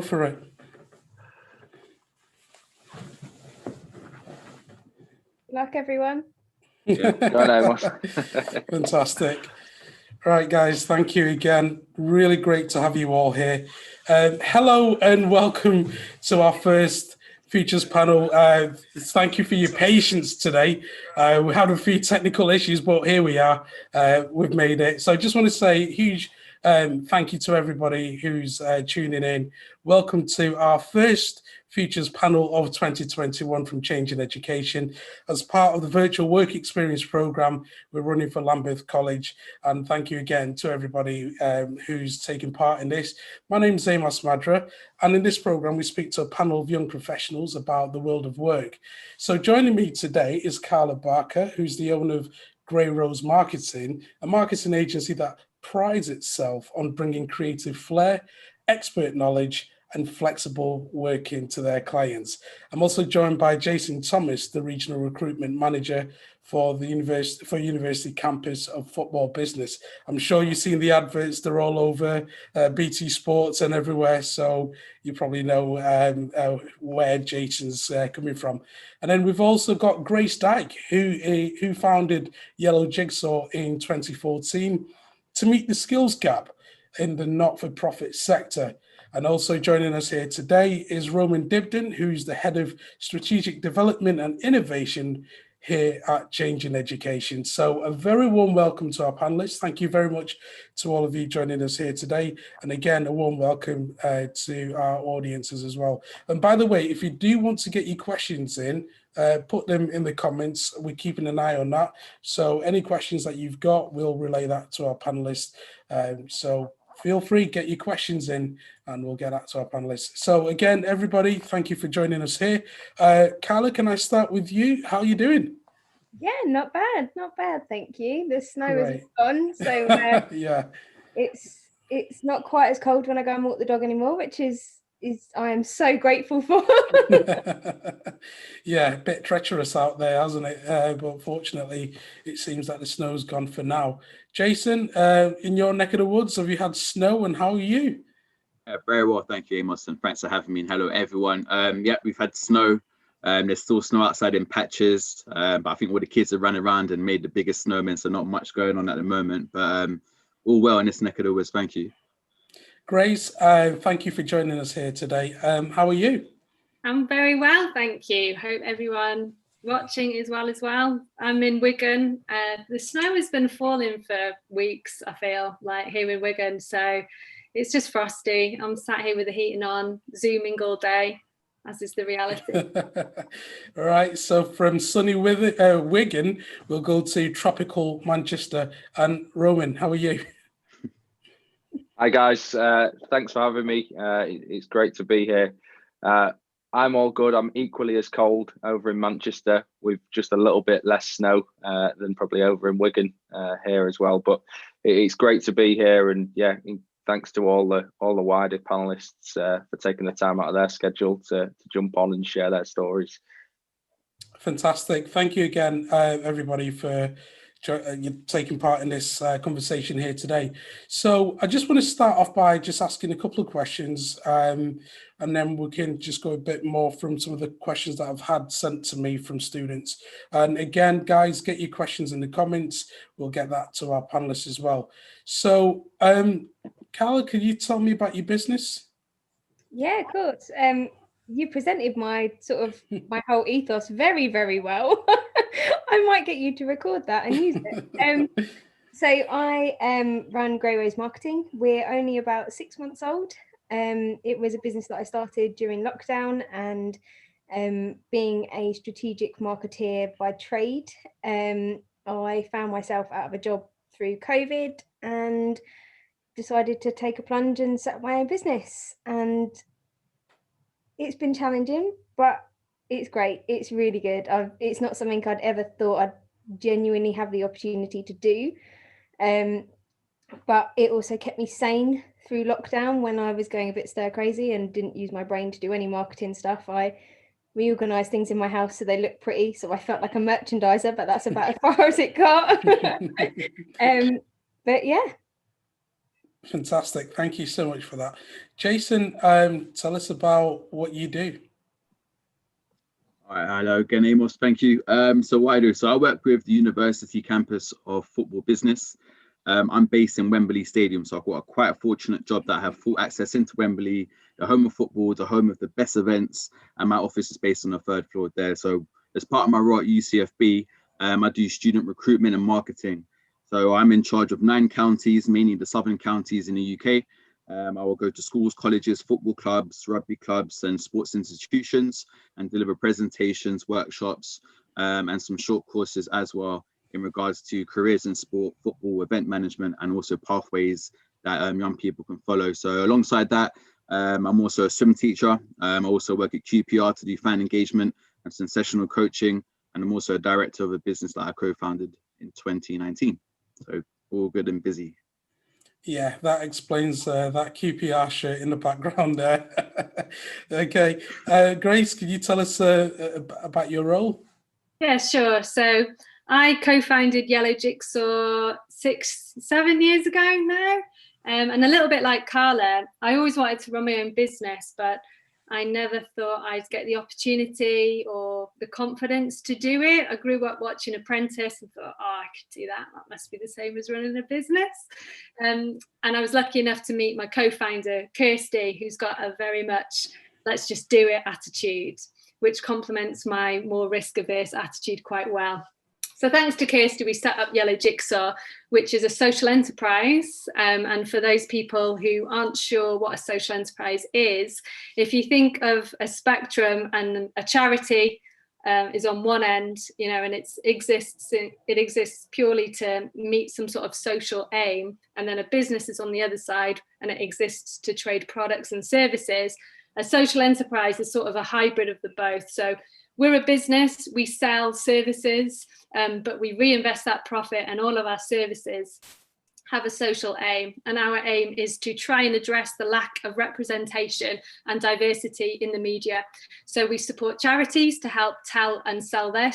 for it. Good luck, everyone. Yeah, go on, Amos. Fantastic. Right, guys, thank you again. Really great to have you all here. Hello and welcome to our first Features panel. Thank you for your patience today. We had a few technical issues, but here we are. We've made it. So I just want to say a huge thank you to everybody who's tuning in. Welcome to our first Features panel of 2021 from Changing Education as part of the virtual work experience program we're running for Lambeth College. And thank you again to everybody who's taken part in this. My name is Amos Madra, and in this program we speak to a panel of young professionals about the world of work. So joining me today is Carla Barker, who's the owner of Grey Rose Marketing, a marketing agency that prides itself on bringing creative flair, expert knowledge, and flexible working to their clients. I'm also joined by Jason Thomas, the Regional Recruitment Manager for the University Campus of Football Business. I'm sure you've seen the adverts, they're all over BT Sports and everywhere, so you probably know where Jason's coming from. And then we've also got Grace Dyke, who founded Yellow Jigsaw in 2014 to meet the skills gap in the not-for-profit sector. And also joining us here today is Roman Dibden, who's the Head of Strategic Development and Innovation here at Changing Education. So a very warm welcome to our panelists. Thank you very much to all of you joining us here today. And again, a warm welcome to our audiences as well. And by the way, if you do want to get your questions in, put them in the comments. We're keeping an eye on that. So any questions that you've got, we'll relay that to our panelists. So feel free, get your questions in and we'll get that to our panelists. So again, everybody, thank you for joining us here. Carla, can I start with you? How are you doing? Yeah, not bad, thank you. The snow Great. is gone, so yeah, it's not quite as cold when I go and walk the dog anymore, which is I am so grateful for. Yeah, a bit treacherous out there, hasn't it? But fortunately, it seems that the snow's gone for now. Jason, in your neck of the woods, have you had snow and how are you? Very well, thank you, Amos, and thanks for having me. And hello, everyone. Yeah, we've had snow. There's still snow outside in patches, but I think all the kids have run around and made the biggest snowmen, so not much going on at the moment. But all well in this neck of the woods, thank you. Grace, thank you for joining us here today. How are you? I'm very well, thank you. Hope everyone watching is well as well. I'm in Wigan. The snow has been falling for weeks, I feel like, here in Wigan. So it's just frosty. I'm sat here with the heating on, Zooming all day, as is the reality. All right, so from sunny Wigan, we'll go to tropical Manchester. And Roman, how are you? Hi guys, thanks for having me. It's great to be here. I'm all good. I'm equally as cold over in Manchester with just a little bit less snow than probably over in Wigan here as well. But it's great to be here, and yeah, thanks to all the wider panelists for taking the time out of their schedule to jump on and share their stories. Fantastic. Thank you again, everybody, for taking part in this conversation here today. So I just want to start off by just asking a couple of questions, and then we can just go a bit more from some of the questions that I've had sent to me from students. And again, guys, get your questions in the comments. We'll get that to our panelists as well. So Carla, could you tell me about your business? Yeah, of course. You presented my whole ethos very, very well. I might get you to record that and use it. So I run Grey Rose Marketing. We're only about 6 months old. It was a business that I started during lockdown, and being a strategic marketeer by trade, I found myself out of a job through COVID and decided to take a plunge and set up my own business. And it's been challenging, but it's great. It's really good. It's not something I'd ever thought I'd genuinely have the opportunity to do. But it also kept me sane through lockdown when I was going a bit stir crazy and didn't use my brain to do any marketing stuff. I reorganised things in my house so they look pretty. So I felt like a merchandiser, but that's about as far as it got. But yeah. Fantastic. Thank you so much for that. Jason, tell us about what you do. All right, hello again, Amos. Thank you. So what I do, so I work with the University Campus of Football Business. I'm based in Wembley Stadium, so I've got quite a fortunate job that I have full access into Wembley, the home of football, the home of the best events, and my office is based on the 3rd floor there. So as part of my role at UCFB, I do student recruitment and marketing. So I'm in charge of 9 counties, mainly the southern counties in the UK. I will go to schools, colleges, football clubs, rugby clubs, and sports institutions, and deliver presentations, workshops, and some short courses as well in regards to careers in sport, football, event management, and also pathways that young people can follow. So alongside that, I'm also a swim teacher. I also work at QPR to do fan engagement and sensational coaching, and I'm also a director of a business that I co-founded in 2019. So all good and busy. Yeah, that explains that QPR shirt in the background there. Okay, Grace, can you tell us about your role? Yeah, sure. So I co-founded Yellow Jigsaw 6-7 years ago now. And a little bit like Carla, I always wanted to run my own business, but I never thought I'd get the opportunity or the confidence to do it. I grew up watching Apprentice and thought, oh, I could do that. That must be the same as running a business. And I was lucky enough to meet my co-founder, Kirsty, who's got a very much let's just do it attitude, which complements my more risk-averse attitude quite well. So thanks to Kirsty, we set up Yellow Jigsaw, which is a social enterprise. And for those people who aren't sure what a social enterprise is, if you think of a spectrum and a charity is on one end, you know, and it exists purely to meet some sort of social aim, and then a business is on the other side and it exists to trade products and services. A social enterprise is sort of a hybrid of the both. So we're a business, we sell services, but we reinvest that profit, and all of our services have a social aim. And our aim is to try and address the lack of representation and diversity in the media. So we support charities to help tell and sell their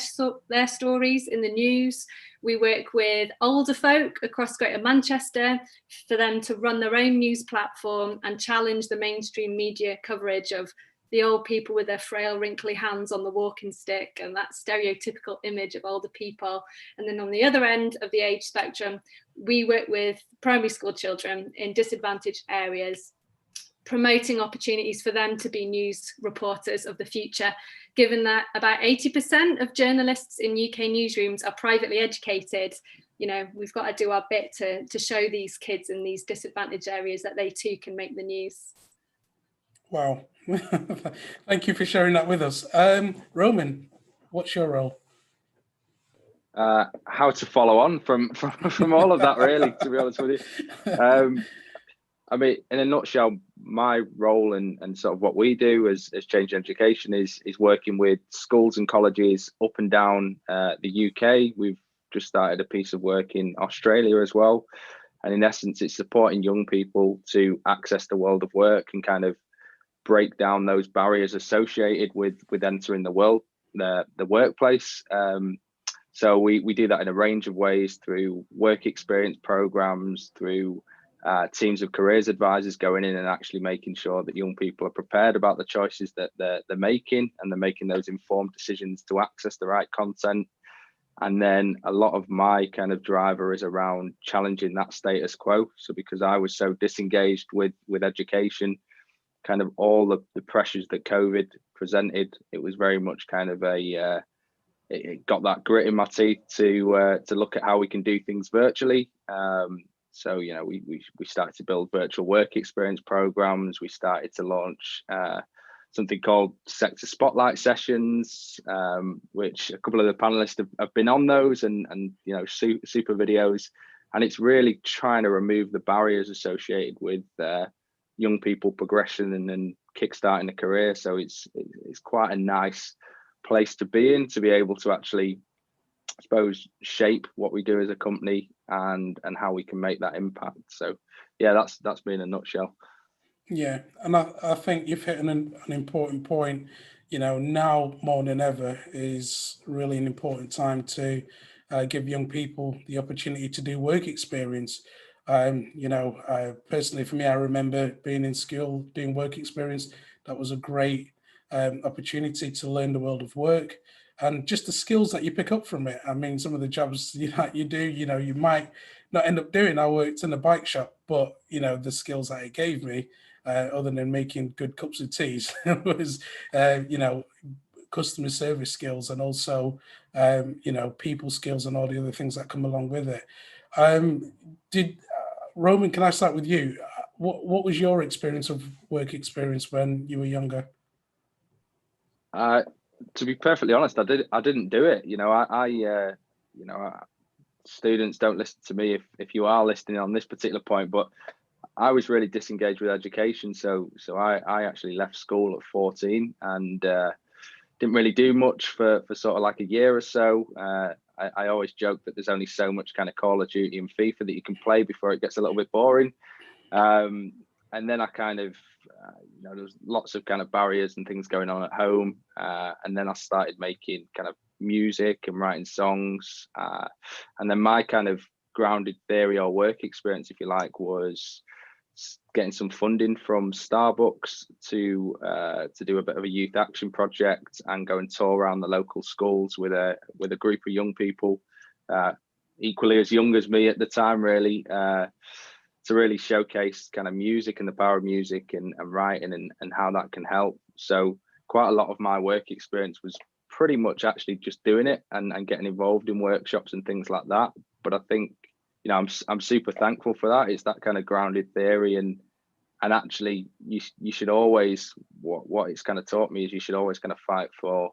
stories in the news. We work with older folk across Greater Manchester for them to run their own news platform and challenge the mainstream media coverage of the old people with their frail, wrinkly hands on the walking stick and that stereotypical image of older people. And then on the other end of the age spectrum, we work with primary school children in disadvantaged areas, promoting opportunities for them to be news reporters of the future, given that about 80% of journalists in UK newsrooms are privately educated. You know, we've got to do our bit to show these kids in these disadvantaged areas that they too can make the news. Wow. Thank you for sharing that with us. Roman, what's your role? How to follow on from all of that, really, to be honest with you. I mean, in a nutshell, my role and sort of what we do as Change Education is working with schools and colleges up and down the UK. We've just started a piece of work in Australia as well. And in essence, it's supporting young people to access the world of work and kind of break down those barriers associated with entering the workplace. So we do that in a range of ways, through work experience programs, through teams of careers advisors going in and actually making sure that young people are prepared about the choices that they're making, and they're making those informed decisions to access the right content. And then a lot of my kind of driver is around challenging that status quo. So because I was so disengaged with education, kind of all of the pressures that COVID presented, it was very much kind of it got that grit in my teeth to look at how we can do things virtually. So, you know, we started to build virtual work experience programs. We started to launch something called sector spotlight sessions, which a couple of the panelists have been on those, and you know, super videos. And it's really trying to remove the barriers associated with young people progression and kickstarting a career. So it's quite a nice place to be in, to be able to actually, I suppose, shape what we do as a company and how we can make that impact. So yeah, that's been a nutshell. Yeah, and I think you've hit an important point. You know, now more than ever is really an important time to give young people the opportunity to do work experience. Personally for me, I remember being in school, doing work experience. That was a great opportunity to learn the world of work and just the skills that you pick up from it. I mean, some of the jobs you do, you might not end up doing. I worked in a bike shop, but the skills that it gave me, other than making good cups of teas, was customer service skills and also people skills and all the other things that come along with it. Roman, can I start with you? What was your experience of work experience when you were younger? To be perfectly honest, I didn't do it. Students don't listen to me if you are listening on this particular point, but I was really disengaged with education. So I actually left school at 14 and didn't really do much for sort of like a year or so. I always joke that there's only so much kind of Call of Duty and FIFA that you can play before it gets a little bit boring. And then I kind of, there was lots of kind of barriers and things going on at home. And then I started making kind of music and writing songs. And then my kind of grounded theory or work experience, if you like, was getting some funding from Starbucks to do a bit of a youth action project and go and tour around the local schools with a group of young people, equally as young as me at the time, really, to really showcase kind of music and the power of music and writing and how that can help. So quite a lot of my work experience was pretty much actually just doing it and getting involved in workshops and things like that. But I think, I'm super thankful for that. It's that kind of grounded theory and actually you should always, what it's kind of taught me is you should always kind of fight for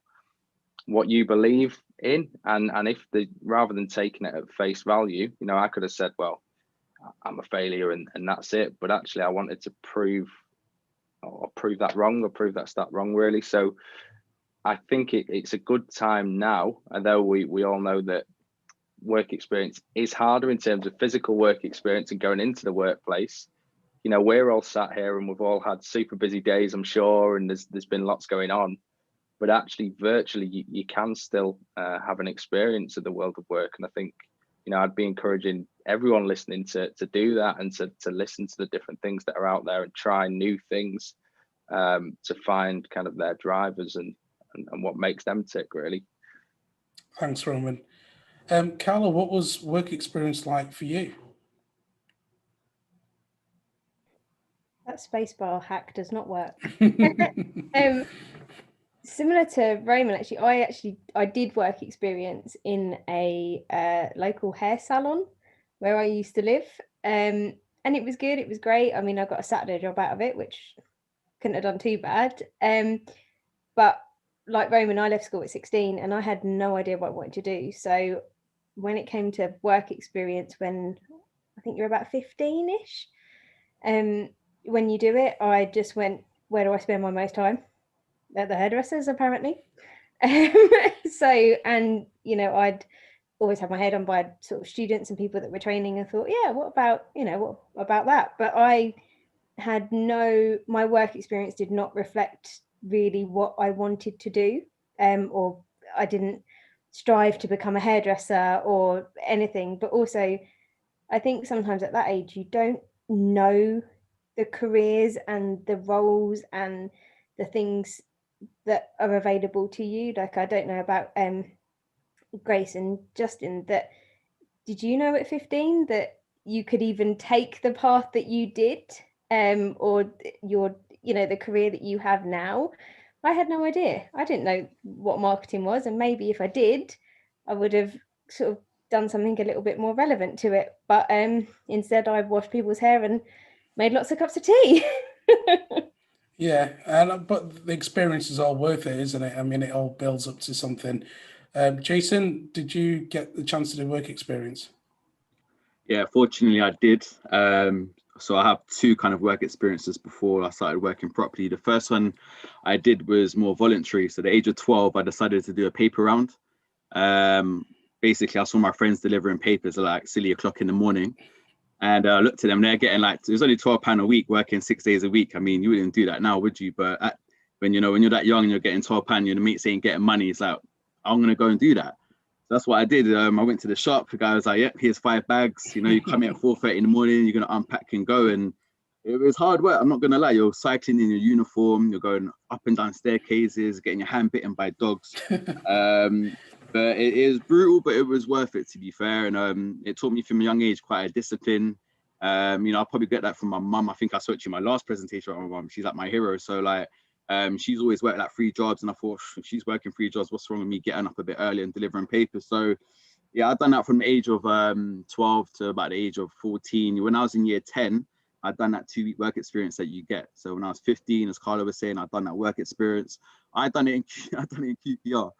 what you believe in. And if rather than taking it at face value, I could have said, well, I'm a failure and that's it. But actually I wanted to prove that wrong or prove that stat wrong, really. So I think it's a good time now, although we all know that work experience is harder in terms of physical work experience and going into the workplace. We're all sat here and we've all had super busy days, I'm sure, and there's been lots going on, but actually virtually you can still have an experience of the world of work. And I think I'd be encouraging everyone listening to do that and to listen to the different things that are out there and try new things to find kind of their drivers and what makes them tick, really. Thanks, Roman. Carla, what was work experience like for you? That spacebar hack does not work. Similar to Roman, I did work experience in a local hair salon where I used to live, and it was good. It was great. I mean, I got a Saturday job out of it, which couldn't have done too bad. But like Roman, I left school at 16 and I had no idea what I wanted to do. So when it came to work experience, when I think you're about 15-ish, when you do it, I just went, where do I spend my most time? At the hairdressers, apparently. I'd always have my head on by sort of students and people that were training and thought, yeah, what about that? But my work experience did not reflect really what I wanted to do, or I didn't strive to become a hairdresser or anything. But also I think sometimes at that age you don't know the careers and the roles and the things that are available to you. Like, I don't know about Grace and Justin, that did you know at 15 that you could even take the path that you did, or your the career that you have now? I had no idea. I didn't know what marketing was, and maybe if I did, I would have sort of done something a little bit more relevant to it. But instead I washed people's hair and made lots of cups of tea. Yeah, but the experience is all worth it, isn't it? I mean, it all builds up to something. Jason, did you get the chance to do work experience? Yeah, fortunately I did. So I have two kind of work experiences before I started working properly. The first one I did was more voluntary. So at the age of 12, I decided to do a paper round. Basically, I saw my friends delivering papers at like silly o'clock in the morning. And I looked at them, they're getting like, it was only £12 a week, working 6 days a week. I mean, you wouldn't do that now, would you? But when you're that young and you're getting £12, your mates ain't getting money, it's like, I'm going to go and do that. So that's what I did. I went to the shop. The guy was like, "Yep, here's 5 bags. You know, you come here at 4:30 in the morning. You're gonna unpack and go." And it was hard work. I'm not gonna lie. You're cycling in your uniform. You're going up and down staircases, getting your hand bitten by dogs. But it is brutal, but it was worth it, to be fair. And it taught me from a young age quite a discipline. You know, I'll probably get that from my mum. I think I spoke to you in my last presentation about my mum. She's like my hero. So like, she's always worked like 3 jobs, and I thought, if she's working 3 jobs, what's wrong with me getting up a bit early and delivering papers? So yeah, I've done that from the age of 12 to about the age of 14. When I was in year 10, I'd done that 2-week work experience that you get. So when I was 15, as Carla was saying, I'd done that work experience. I'd done it in QPR.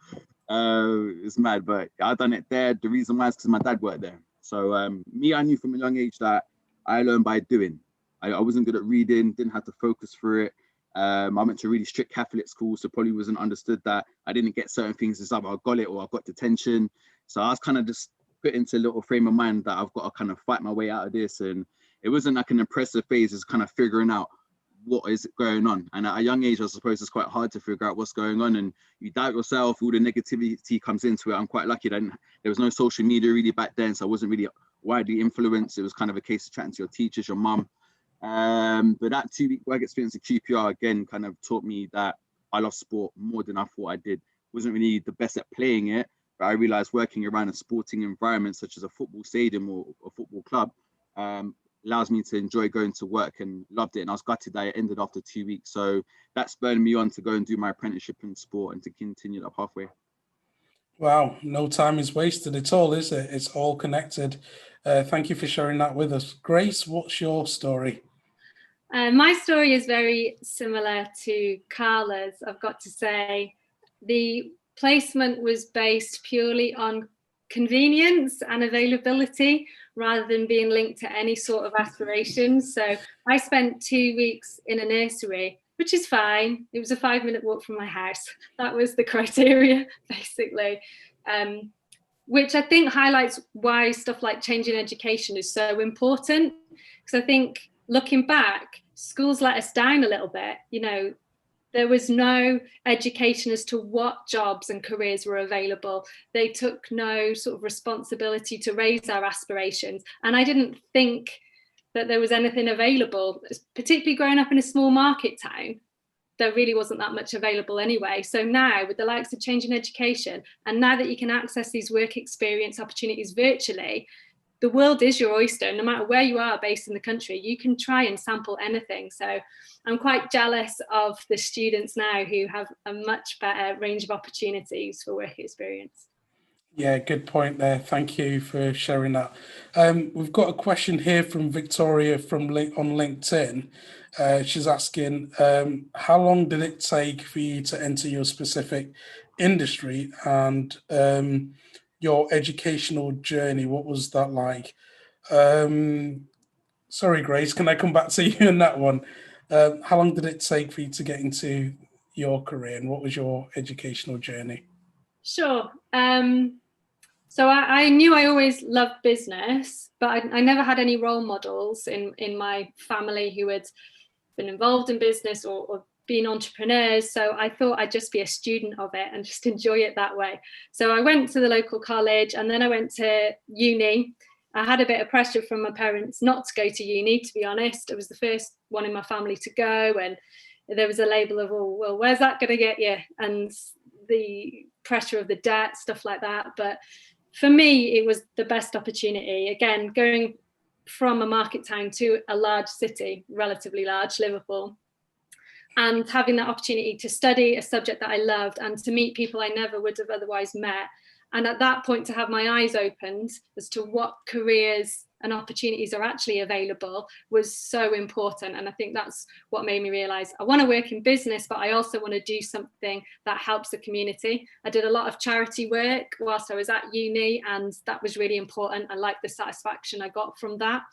It's mad, but I done it there. The reason why is because my dad worked there. So I knew from a young age that I learned by doing. I wasn't good at reading, didn't have to focus for it. I went to a really strict Catholic school, so probably wasn't understood that I didn't get certain things as either I got it or I got detention. So I was kind of just put into a little frame of mind that I've got to kind of fight my way out of this. And it wasn't like an impressive phase, it's kind of figuring out what is going on. And at a young age, I suppose it's quite hard to figure out what's going on, and you doubt yourself, all the negativity comes into it. I'm quite lucky that there was no social media really back then, so I wasn't really widely influenced. It was kind of a case of chatting to your teachers, your mum. But that 2-week work experience at QPR again kind of taught me that I love sport more than I thought I did. Wasn't really the best at playing it, but I realized working around a sporting environment such as a football stadium or a football club allows me to enjoy going to work, and loved it. And I was gutted that it ended after 2 weeks. So that spurred me on to go and do my apprenticeship in sport and to continue that pathway. Wow, no time is wasted at all, is it? It's all connected. Thank you for sharing that with us. Grace, what's your story? My story is very similar to Carla's. I've got to say, the placement was based purely on convenience and availability rather than being linked to any sort of aspirations. So I spent 2 weeks in a nursery, which is fine. It was a 5-minute walk from my house. That was the criteria, basically, which I think highlights why stuff like changing education is so important. Because I think looking back, schools let us down a little bit. You know, there was no education as to what jobs and careers were available. They took no sort of responsibility to raise our aspirations. And I didn't think that there was anything available, particularly growing up in a small market town. There really wasn't that much available anyway. So now with the likes of changing education, and now that you can access these work experience opportunities virtually, the world is your oyster. No matter where you are based in the country, you can try and sample anything. So I'm quite jealous of the students now who have a much better range of opportunities for work experience. Yeah, good point there. Thank you for sharing that. We've got a question here from Victoria on LinkedIn. She's asking, how long did it take for you to enter your specific industry, and your educational journey? What was that like? Sorry, Grace, can I come back to you on that one? How long did it take for you to get into your career, and what was your educational journey? Sure. So I knew I always loved business, but I never had any role models in my family who had been involved in business or been entrepreneurs. So I thought I'd just be a student of it and just enjoy it that way. So I went to the local college, and then I went to uni. I had a bit of pressure from my parents not to go to uni, to be honest. I was the first one in my family to go, and there was a label of, oh, well, where's that going to get you? And the pressure of the debt, stuff like that. But for me, it was the best opportunity. Again, going from a market town to a large city, relatively large, Liverpool, and having that opportunity to study a subject that I loved and to meet people I never would have otherwise met. And at that point, to have my eyes opened as to what careers and opportunities are actually available was so important. And I think that's what made me realize I want to work in business, but I also want to do something that helps the community. I did a lot of charity work whilst I was at uni, and that was really important. I liked the satisfaction I got from that.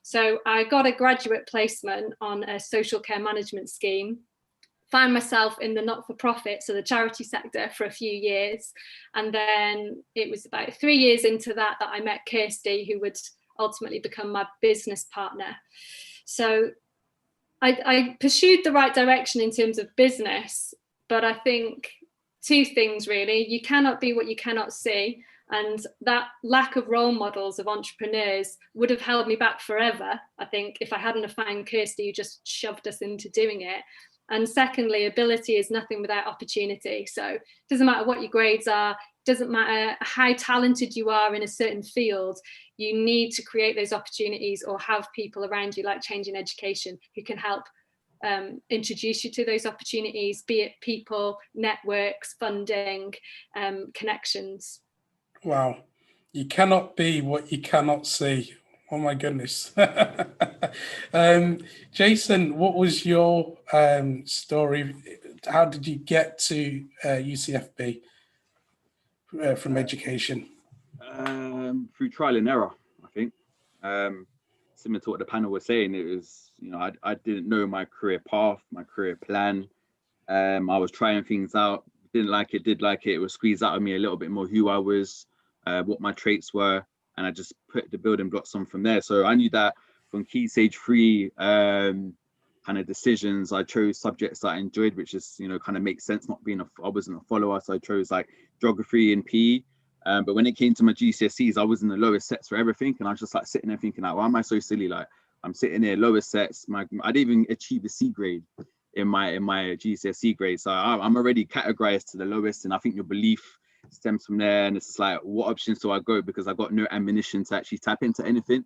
So I got a graduate placement on a social care management scheme, found myself in the not-for-profit, so the charity sector, for a few years. And then it was about 3 years into that I met Kirsty, who would ultimately become my business partner. So I pursued the right direction in terms of business, but I think 2 things really. You cannot be what you cannot see. And that lack of role models of entrepreneurs would have held me back forever, I think, if I hadn't have found Kirsty, who just shoved us into doing it. And secondly, ability is nothing without opportunity. So it doesn't matter what your grades are, doesn't matter how talented you are in a certain field, you need to create those opportunities or have people around you, like Changing Education, who can help introduce you to those opportunities, be it people, networks, funding, connections. Wow. You cannot be what you cannot see. Oh my goodness. Jason, what was your story? How did you get to UCFB from education? Through trial and error, I think. Similar to what the panel was saying, it was, I didn't know my career path, my career plan. I was trying things out, didn't like it, did like it. It was squeezed out of me a little bit more who I was, what my traits were, and I just put the building blocks on from there. So I knew that from key stage 3 kind of decisions, I chose subjects that I enjoyed, which is, kind of makes sense, I wasn't a follower, so I chose like geography and PE. But when it came to my GCSEs, I was in the lowest sets for everything, and I was just like sitting there thinking, like, why am I so silly? Like, I'm sitting there lowest sets. I didn't even achieve a C grade in my GCSE grade, so I'm already categorized to the lowest. And I think your belief stems from there. And it's like, what options do I go? Because I got no ammunition to actually tap into anything.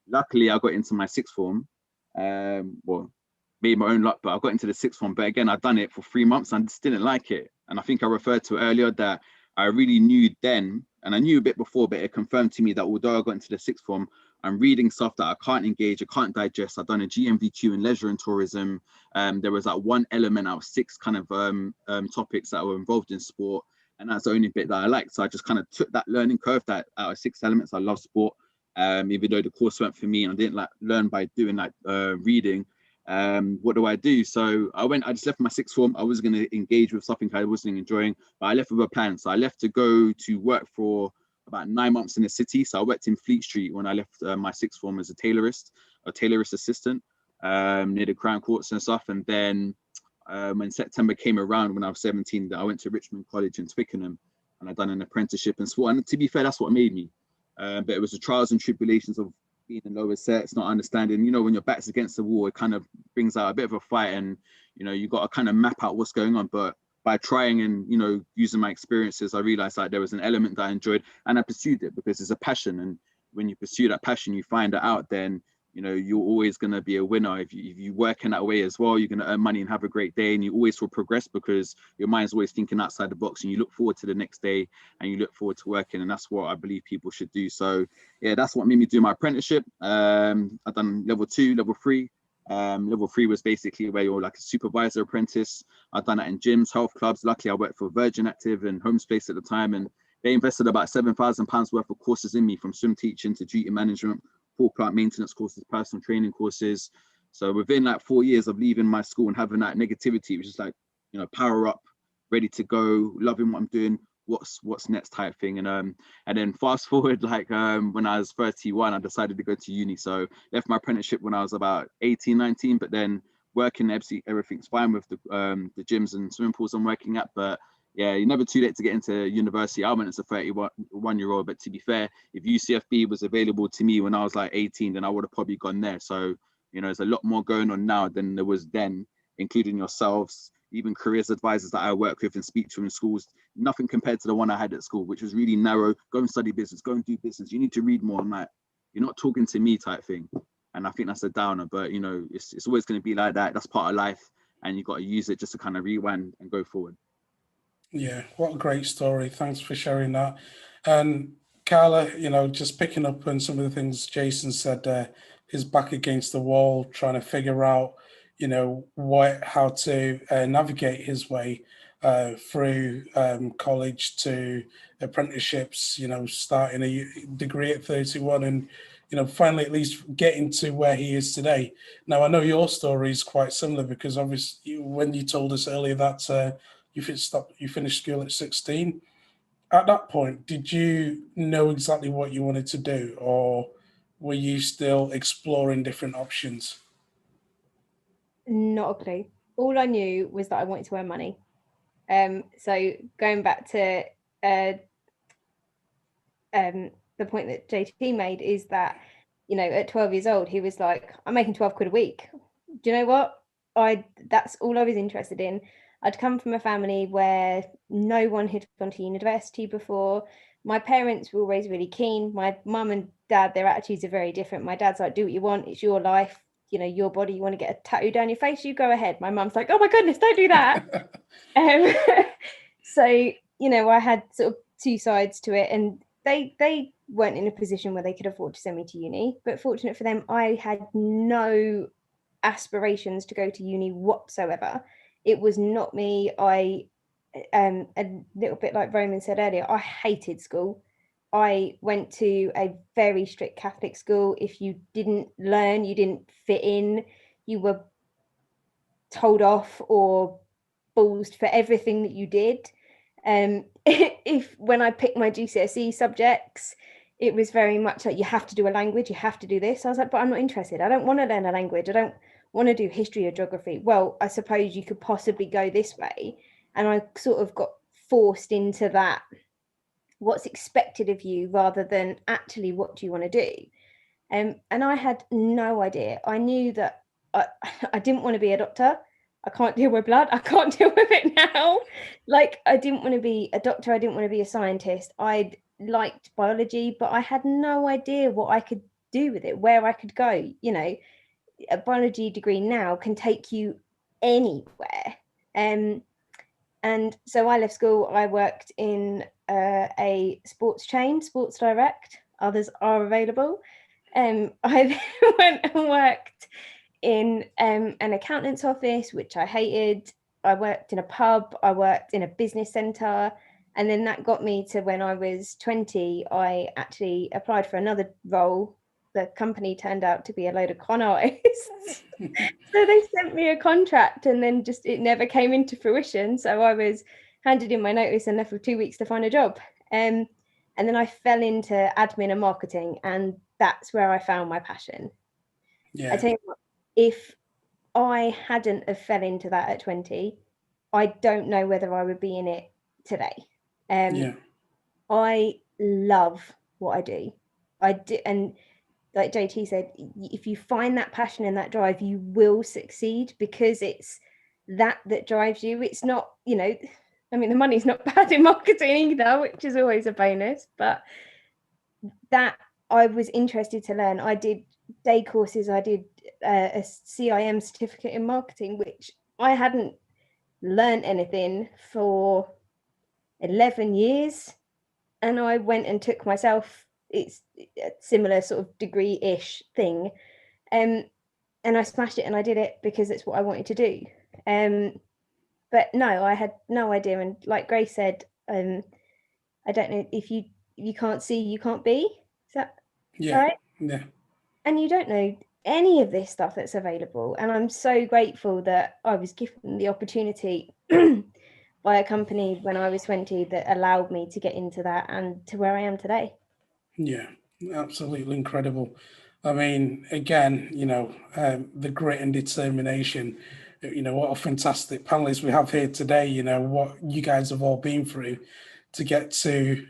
Luckily, I got into my sixth form. Well, made my own luck, but I got into the sixth form. But again, I'd done it for 3 months and just didn't like it. And I think I referred to earlier that I really knew then, and I knew a bit before, but it confirmed to me that although I got into the sixth form, I'm reading stuff that I can't engage, I can't digest. I've done a GMVQ in leisure and tourism. There was like one element out of 6 kind of topics that were involved in sport, and that's the only bit that I liked. So I just kind of took that learning curve that out of 6 elements, I love sport. Even though the course weren't for me and I didn't like learn by doing like reading. What do I do? So I just left my sixth form. I was going to engage with something I wasn't enjoying, but I left with a plan. So I left to go to work for about 9 months in the city. So I worked in Fleet Street when I left my sixth form as a tailorist assistant near the Crown Courts and stuff. And then when September came around, when I was 17, I went to Richmond College in Twickenham, and I'd done an apprenticeship in sport. And to be fair, that's what made me. But it was the trials and tribulations of being in lower sets, not understanding, when your back's against the wall, it kind of brings out a bit of a fight, and, you got to kind of map out what's going on. But by trying and, using my experiences, I realized that there was an element that I enjoyed, and I pursued it because it's a passion. And when you pursue that passion, you find it out, then, you're always going to be a winner. If you work in that way as well, you're going to earn money and have a great day, and you always will progress because your mind's always thinking outside the box, and you look forward to the next day, and you look forward to working. And that's what I believe people should do. So yeah, that's what made me do my apprenticeship. I've done level 2, level 3. Level 3 was basically where you're like a supervisor apprentice. I've done that in gyms, health clubs. Luckily, I worked for Virgin Active and Home Space at the time, and they invested about £7,000 worth of courses in me, from swim teaching to duty management, full plant maintenance courses, personal training courses. So within like 4 years of leaving my school and having that negativity, which is like, power up, ready to go, loving what I'm doing, what's next type thing. And then fast forward, like when I was 31, I decided to go to uni. So left my apprenticeship when I was about 18, 19, but then working, everything's fine with the gyms and swimming pools I'm working at. But yeah, you're never too late to get into university. I went as a 31-year-old, but to be fair, if UCFB was available to me when I was like 18, then I would have probably gone there. So, there's a lot more going on now than there was then, including yourselves, even careers advisors that I work with and speak to in schools. Nothing compared to the one I had at school, which was really narrow. Go and study business, go and do business. You need to read more. I'm like, you're not talking to me type thing. And I think that's a downer, but it's always going to be like that. That's part of life, and you've got to use it just to kind of rewind and go forward. Yeah, what a great story. Thanks for sharing that. And Carla, just picking up on some of the things Jason said, his back against the wall, trying to figure out, how to navigate his way through college to apprenticeships, starting a degree at 31 and, finally at least getting to where he is today. Now, I know your story is quite similar because obviously when you told us earlier that you finished school at 16. At that point, did you know exactly what you wanted to do, or were you still exploring different options? Not a clue. All I knew was that I wanted to earn money. So going back to the point that JT made is that, you know, at 12 years old, he was like, I'm making 12 quid a week. Do you know what? That's all I was interested in. I'd come from a family where no one had gone to university before. My parents were always really keen. My mum and dad, their attitudes are very different. My dad's like, do what you want. It's your life, you know, your body. You want to get a tattoo down your face, you go ahead. My mum's like, oh my goodness, don't do that. So, you know, I had sort of two sides to it, and they weren't in a position where they could afford to send me to uni. But fortunate for them, I had no aspirations to go to uni whatsoever. It was not me. A little bit like Roman said earlier, I hated school. I went to a very strict Catholic school. If you didn't learn, you didn't fit in, you were told off or ballsed for everything that you did. If when I picked my GCSE subjects, it was very much like, you have to do a language, you have to do this. I was like, but I'm not interested. I don't want to learn a language. I don't want to do history or geography. Well, I suppose you could possibly go this way. And I sort of got forced into that, what's expected of you rather than actually what do you want to do. And I had no idea. I knew that I didn't want to be a doctor. I can't deal with blood. I can't deal with it now. Like, I didn't want to be a doctor. I didn't want to be a scientist. I'd liked biology, but I had no idea what I could do with it, where I could go. You know, a biology degree now can take you anywhere. And so I left school. I worked in a sports chain, Sports Direct. Others are available. I then went and worked in an accountant's office, which I hated. I worked in a pub. I worked in a business centre. And then that got me to when I was 20, I actually applied for another role. The company turned out to be a load of con artists. So they sent me a contract, and then just it never came into fruition. So I was handed in my notice and left with 2 weeks to find a job. And then I fell into admin and marketing, and that's where I found my passion. Yeah. I tell you what, if I hadn't have fell into that at 20, I don't know whether I would be in it today. I love what I do. I do, and like JT said, if you find that passion and that drive, you will succeed, because it's that drives you. It's not, you know, I mean, the money's not bad in marketing either, which is always a bonus, but that I was interested to learn. I did day courses. I did a CIM certificate in marketing, which I hadn't learned anything for 11 years. And I went and took myself, it's a similar sort of degree-ish thing. And I smashed it, and I did it because it's what I wanted to do. But no, I had no idea. And like Grace said, I don't know, if you can't see, you can't be. Is that right? Yeah. And you don't know any of this stuff that's available. And I'm so grateful that I was given the opportunity by a company when I was 20 that allowed me to get into that and to where I am today. Yeah, absolutely incredible. I mean, again, you know, the grit and determination, you know, what a fantastic panelists we have here today, you know, what you guys have all been through to get to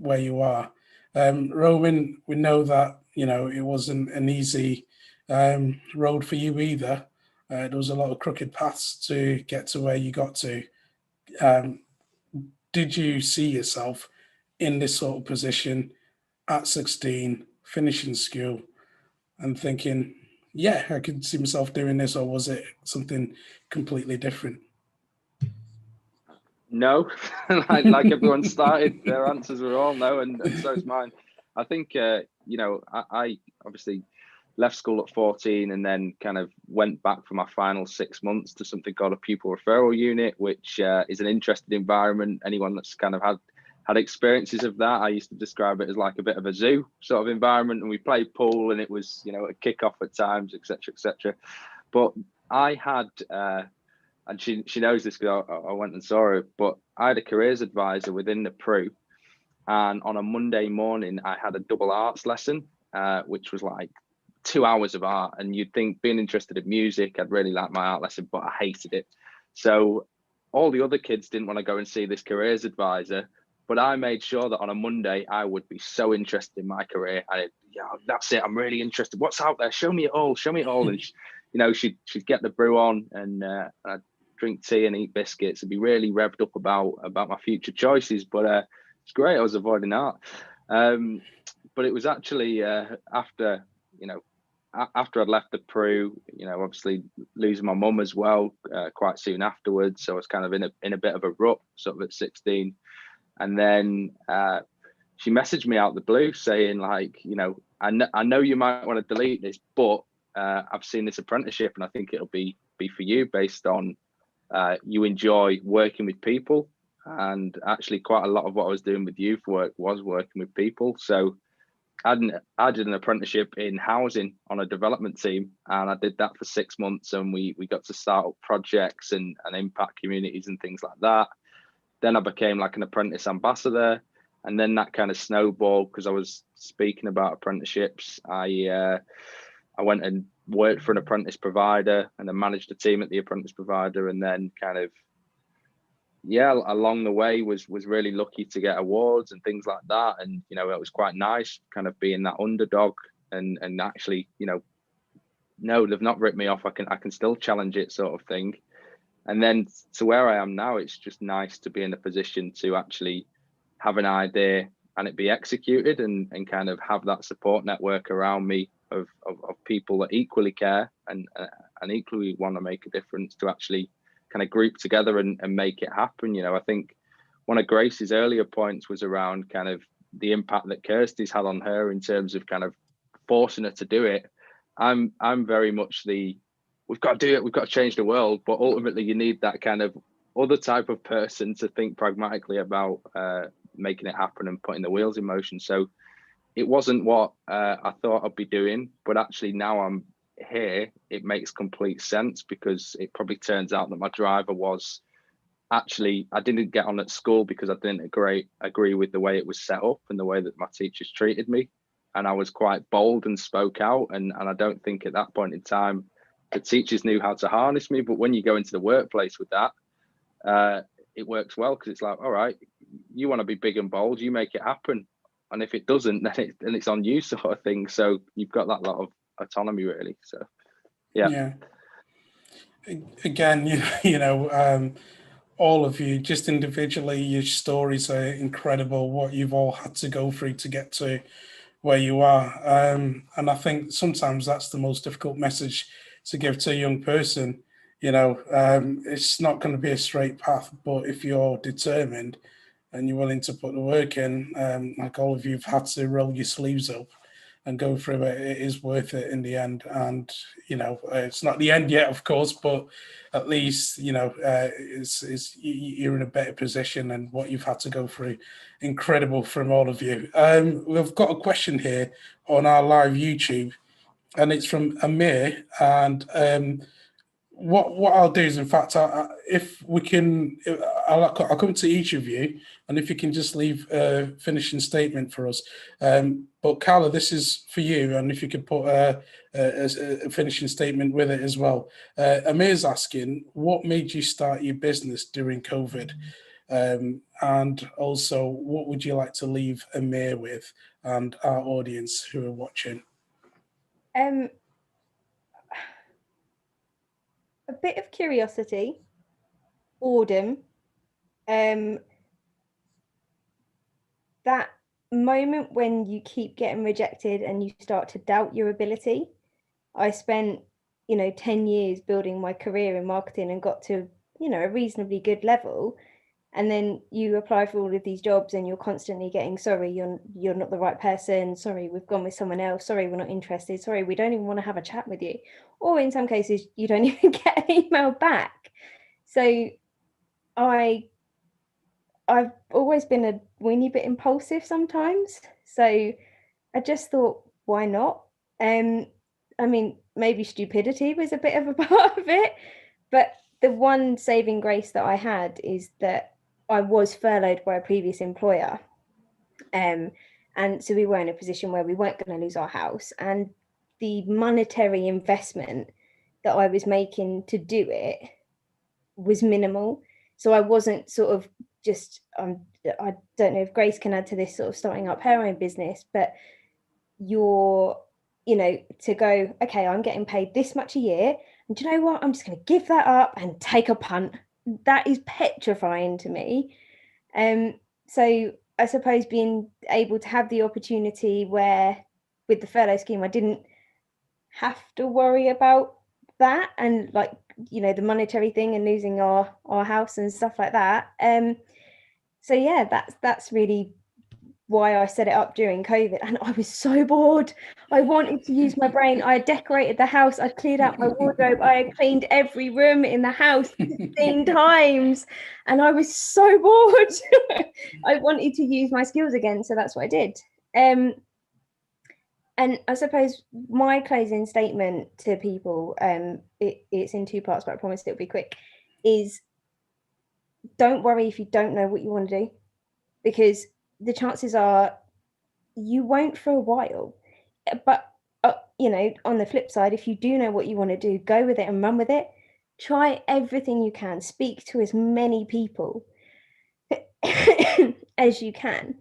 where you are. Roman, we know that, you know, it wasn't an easy road for you either. There was a lot of crooked paths to get to where you got to. Did you see yourself in this sort of position at 16, finishing school and thinking, yeah, I could see myself doing this, or was it something completely different? No, like everyone started, their answers were all no, and so is mine. I think, you know, I obviously left school at 14 and then kind of went back for my final 6 months to something called a pupil referral unit, which is an interesting environment. Anyone that's kind of had experiences of that, I used to describe it as like a bit of a zoo sort of environment, and we played pool, and it was, you know, a kick-off at times, etc., etc. But I had, and she knows this because I went and saw her, but I had a careers advisor within the PRU, and on a Monday morning, I had a double arts lesson, which was like 2 hours of art. And you'd think, being interested in music, I'd really like my art lesson, but I hated it. So all the other kids didn't want to go and see this careers advisor, But I made sure that on a Monday I would be so interested in my career. That's it. I'm really interested. What's out there? Show me it all. Show me it all. And she'd get the brew on, and I'd drink tea and eat biscuits and be really revved up about my future choices. But it's great. I was avoiding that. But it was actually after I'd left the Peru, obviously losing my mum as well quite soon afterwards. So I was kind of in a bit of a rut, sort of at 16. And then she messaged me out the blue saying, like, I know you might want to delete this, but I've seen this apprenticeship and I think it'll be for you based on you enjoy working with people. And actually quite a lot of what I was doing with youth work was working with people. So I did an apprenticeship in housing on a development team, and I did that for 6 months, and we got to start up projects and impact communities and things like that. Then I became like an apprentice ambassador, and then that kind of snowballed because I was speaking about apprenticeships. I went and worked for an apprentice provider, and I managed a team at the apprentice provider, and then kind of along the way was really lucky to get awards and things like that. And it was quite nice kind of being that underdog and actually no, they've not ripped me off, I can still challenge it, sort of thing. And then to where I am now, it's just nice to be in a position to actually have an idea and it be executed, and kind of have that support network around me of people that equally care and equally want to make a difference, to actually kind of group together and make it happen. I think one of Grace's earlier points was around kind of the impact that Kirsty's had on her in terms of kind of forcing her to do it. I'm very much we've got to do it, we've got to change the world, but ultimately you need that kind of other type of person to think pragmatically about making it happen and putting the wheels in motion. So it wasn't what I thought I'd be doing, but actually now I'm here, it makes complete sense, because it probably turns out that my driver was actually, I didn't get on at school because I didn't agree with the way it was set up and the way that my teachers treated me. And I was quite bold and spoke out. And I don't think at that point in time, the teachers knew how to harness me. But when you go into the workplace with that, it works well, because it's like, all right, you want to be big and bold, you make it happen. And if it doesn't, then it's on you, sort of thing. So you've got that lot of autonomy, really. So yeah. Again, all of you, just individually, your stories are incredible, what you've all had to go through to get to where you are. And I think sometimes that's the most difficult message to give to a young person. It's not going to be a straight path, but if you're determined and you're willing to put the work in, like all of you have had to roll your sleeves up and go through it, it is worth it in the end. And it's not the end yet, of course, but at least it's you're in a better position, and what you've had to go through, incredible from all of you. We've got a question here on our live YouTube, and it's from Amir. And what I'll do is, in fact, if we can, I'll come to each of you, and if you can just leave a finishing statement for us. But Carla, this is for you, and if you could put a finishing statement with it as well. Amir's asking, what made you start your business during COVID? And also, what would you like to leave Amir with and our audience who are watching? A bit of curiosity, boredom, that moment when you keep getting rejected and you start to doubt your ability. I spent 10 years building my career in marketing and got to a reasonably good level, and then you apply for all of these jobs and you're constantly getting, sorry, you're not the right person, sorry, we've gone with someone else, sorry, we're not interested, sorry, we don't even want to have a chat with you, or in some cases you don't even get an email back. So I've always been a weeny bit impulsive sometimes, so I just thought, why not? I mean, maybe stupidity was a bit of a part of it, but the one saving grace that I had is that I was furloughed by a previous employer. And so we were in a position where we weren't going to lose our house. And the monetary investment that I was making to do it was minimal. So I wasn't sort of just I don't know if Grace can add to this, sort of starting up her own business, but you're, you know, to go, okay, I'm getting paid this much a year, and do you know what, I'm just going to give that up and take a punt. That is petrifying to me. So I suppose being able to have the opportunity where with the furlough scheme I didn't have to worry about that, and like, you know, the monetary thing and losing our house and stuff like that. So yeah, that's really why I set it up during COVID. And I was so bored. I wanted to use my brain. I had decorated the house, I'd cleared out my wardrobe, I had cleaned every room in the house 15 times, and I was so bored. I wanted to use my skills again, so that's what I did. And I suppose my closing statement to people, it's in two parts, but I promise it'll be quick, is don't worry if you don't know what you want to do, because the chances are you won't for a while. But, you know, on the flip side, if you do know what you want to do, go with it and run with it. Try everything you can. Speak to as many people as you can.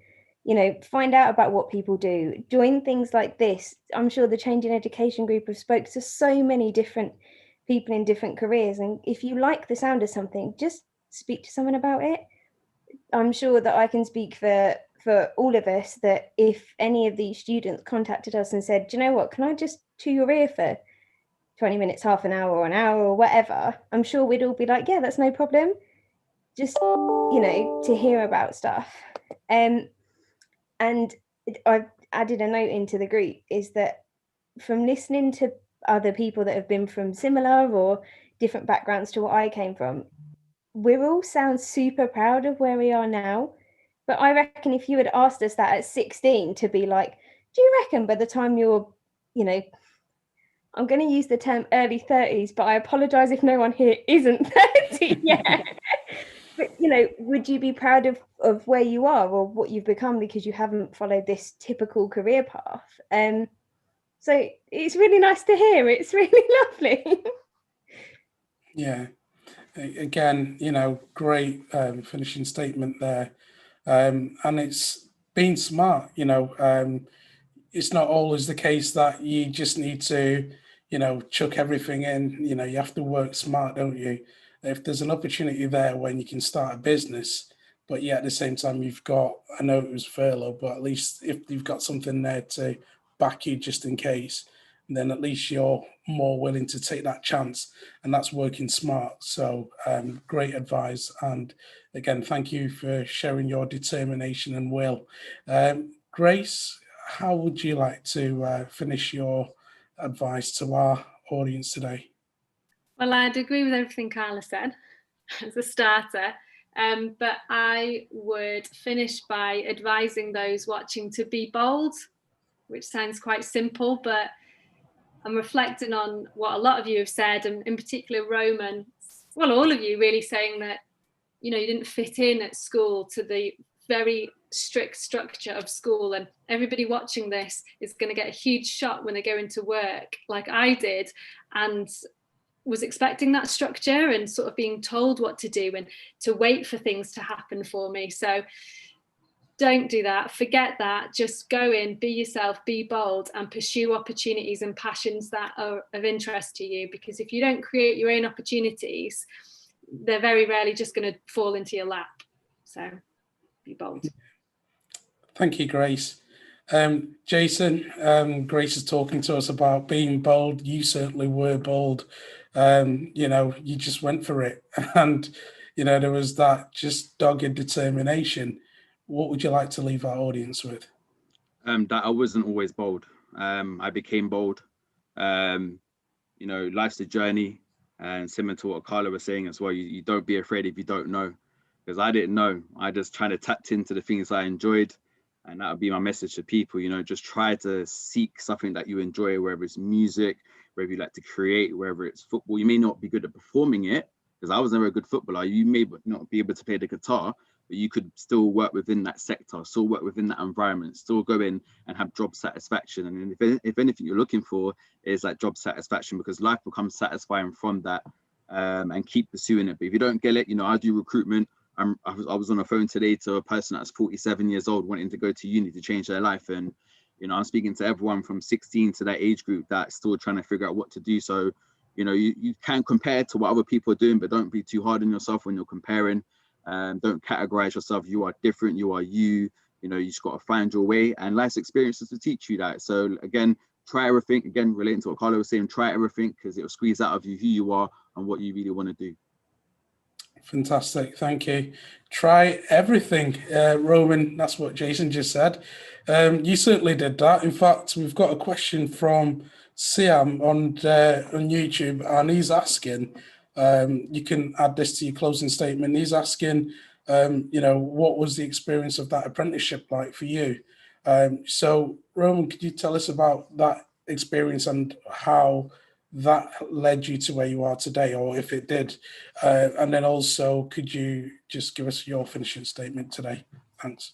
You know, find out about what people do. Join things like this. I'm sure the Change in Education group have spoke to so many different people in different careers. And if you like the sound of something, just speak to someone about it. I'm sure that I can speak for all of us that if any of these students contacted us and said, do you know what, can I just chew your ear for 20 minutes, half an hour, or an hour, or whatever, I'm sure we'd all be like, yeah, that's no problem. Just, you know, to hear about stuff. And I've added a note into the group, is that from listening to other people that have been from similar or different backgrounds to what I came from, we all sound super proud of where we are now. But I reckon if you had asked us that at 16 to be like, do you reckon by the time you're, you know, I'm going to use the term early 30s, but I apologize if no one here isn't 30 yet. But, you know, would you be proud of where you are or what you've become because you haven't followed this typical career path? So it's really nice to hear. It's really lovely. Yeah. Again, you know, great finishing statement there. And it's being smart, you know. It's not always the case that you just need to, you know, chuck everything in. You know, you have to work smart, don't you? If there's an opportunity there when you can start a business, but yeah, at the same time, you've got, I know it was furlough, but at least if you've got something there to back you just in case, then at least you're more willing to take that chance, and that's working smart. So great advice. And again, thank you for sharing your determination and will. Grace, how would you like to finish your advice to our audience today? Well, I'd agree with everything Carla said as a starter, but I would finish by advising those watching to be bold, which sounds quite simple, but I'm reflecting on what a lot of you have said, and in particular Roman, well, all of you really saying that, you know, you didn't fit in at school to the very strict structure of school, and everybody watching this is going to get a huge shock when they go into work like I did, and was expecting that structure and sort of being told what to do and to wait for things to happen for me. So don't do that. Forget that. Just go in, be yourself, be bold, and pursue opportunities and passions that are of interest to you. Because if you don't create your own opportunities, they're very rarely just going to fall into your lap. So be bold. Thank you, Grace. Jason, Grace is talking to us about being bold. You certainly were bold. You know, you just went for it. And, you know, there was that just dogged determination. What would you like to leave our audience with? That I wasn't always bold. I became bold. You know, life's a journey. And similar to what Carla was saying as well, you don't be afraid if you don't know. Because I didn't know. I just kind of tapped into the things I enjoyed. And that would be my message to people, you know, just try to seek something that you enjoy, whether it's music, whether you like to create, whether it's football. You may not be good at performing it, because I was never a good footballer. You may not be able to play the guitar, but you could still work within that sector, still work within that environment, still go in and have job satisfaction. And if anything you're looking for is like job satisfaction, because life becomes satisfying from that, and keep pursuing it. But if you don't get it, you know, I do recruitment. I was on the phone today to a person that's 47 years old wanting to go to uni to change their life. And, you know, I'm speaking to everyone from 16 to that age group that's still trying to figure out what to do. So, you know, you can compare to what other people are doing, but don't be too hard on yourself when you're comparing. Don't categorize yourself. You are different. You are you. You know, you just got to find your way, and life's experiences will teach you that. So again, try everything. Again, relating to what Carlo was saying, try everything, because it will squeeze out of you who you are and what you really want to do. Fantastic. Thank you. Try everything. Roman, that's what Jason just said. You certainly did that. In fact, we've got a question from Siam on YouTube, and he's asking, you can add this to your closing statement. He's asking, you know, what was the experience of that apprenticeship like for you? So, Roman, could you tell us about that experience and how that led you to where you are today, or if it did? And then also, could you just give us your finishing statement today? Thanks.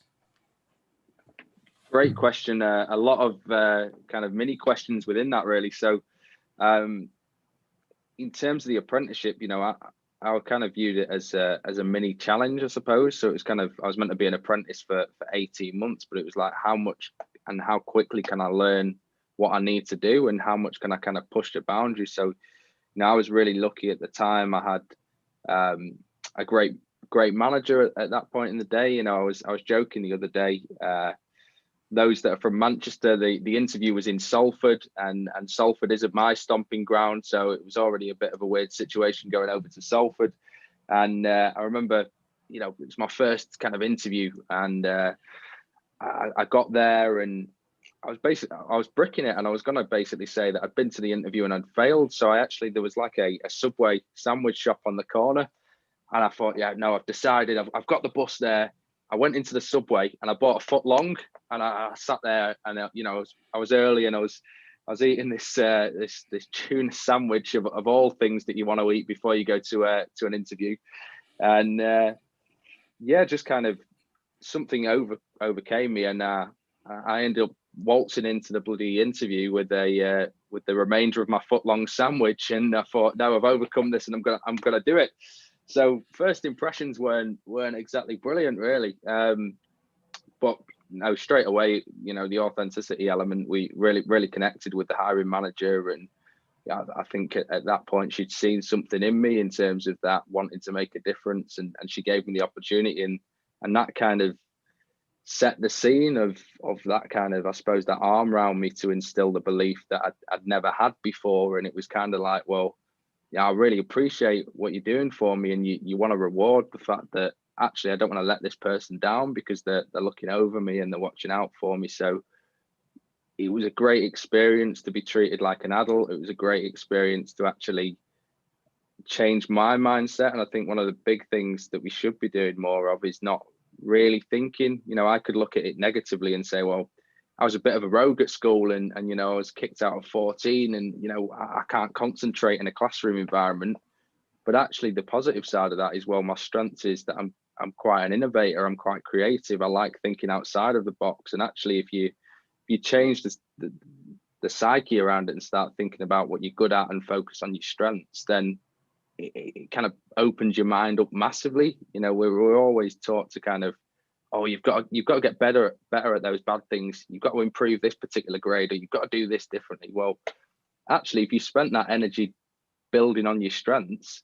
Great question. A lot of kind of mini questions within that, really. So in terms of the apprenticeship, you know, I kind of viewed it as a mini challenge, I suppose. So it was kind of, I was meant to be an apprentice for 18 months, but it was like, how much and how quickly can I learn what I need to do, and how much can I kind of push the boundaries? So, you know, I was really lucky at the time. I had a great manager at that point in the day. You know, I was joking the other day, those that are from Manchester, the interview was in Salford, and Salford isn't my stomping ground, so it was already a bit of a weird situation going over to Salford. And I remember, you know, it was my first kind of interview, and I got there, and I was bricking it, and I was going to basically say that I'd been to the interview and I'd failed. So there was like a Subway sandwich shop on the corner, and I thought, yeah, no, I've decided, I've got the bus there. I went into the Subway and I bought a foot long, and I sat there, and you know, I was early, and I was eating this tuna sandwich of all things that you want to eat before you go to an interview, and yeah, just kind of something overcame me, and I ended up waltzing into the bloody interview with the remainder of my foot long sandwich, and I thought, no, I've overcome this, and I'm gonna do it. So first impressions weren't exactly brilliant, really. But no, straight away, you know, the authenticity element, we really connected with the hiring manager, and yeah, I think at that point she'd seen something in me in terms of that wanting to make a difference, and she gave me the opportunity, and that kind of set the scene of that kind of, I suppose, that arm around me to instill the belief that I'd never had before. And it was kind of like, well, yeah, I really appreciate what you're doing for me, and you want to reward the fact that actually I don't want to let this person down, because they're looking over me and they're watching out for me. So it was a great experience to be treated like an adult. It was a great experience to actually change my mindset. And I think one of the big things that we should be doing more of is not really thinking, you know, I could look at it negatively and say, well, I was a bit of a rogue at school, and you know, I was kicked out at 14, and you know, I can't concentrate in a classroom environment. But actually the positive side of that is, well, my strength is that I'm quite an innovator, I'm quite creative, I like thinking outside of the box. And actually if you change the psyche around it and start thinking about what you're good at and focus on your strengths, then it kind of opens your mind up massively. You know, we're always taught to kind of, oh, you've got to get better at those bad things, you've got to improve this particular grade, or you've got to do this differently. Well, actually, if you spent that energy building on your strengths,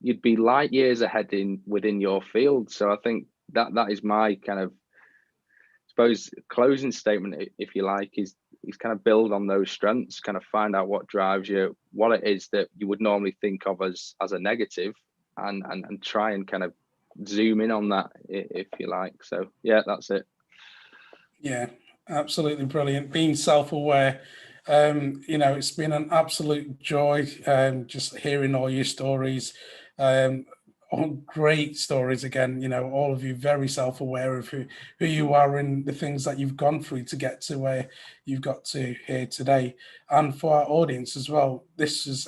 you'd be light years ahead within your field. So I think that is my kind of, I suppose, closing statement, if you like, is kind of build on those strengths, kind of find out what drives you, what it is that you would normally think of as a negative, and try and kind of zoom in on that, if you like. So yeah, that's it. Yeah, absolutely brilliant. Being self-aware. You know, it's been an absolute joy just hearing all your stories. All great stories again. You know, all of you very self-aware of who you are and the things that you've gone through to get to where you've got to here today. And for our audience as well, this is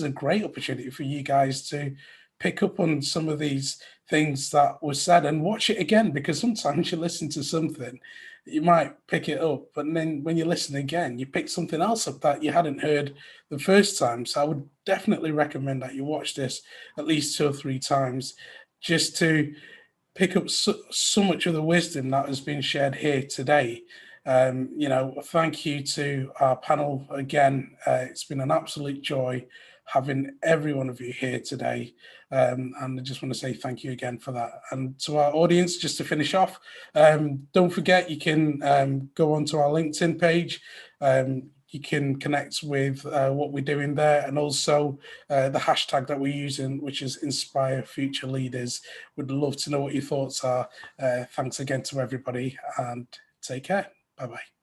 a great opportunity for you guys to pick up on some of these things that were said and watch it again, because sometimes you listen to something, you might pick it up, but then when you listen again, you pick something else up that you hadn't heard the first time. So I would definitely recommend that you watch this at least 2 or 3 times, just to pick up so much of the wisdom that has been shared here today. Thank you to our panel again. It's been an absolute joy having every one of you here today. And I just want to say thank you again for that. And to our audience, just to finish off, don't forget you can go onto our LinkedIn page. You can connect with what we're doing there, and also the hashtag that we're using, which is Inspire Future Leaders. Would love to know what your thoughts are. Thanks again to everybody, and take care. Bye-bye.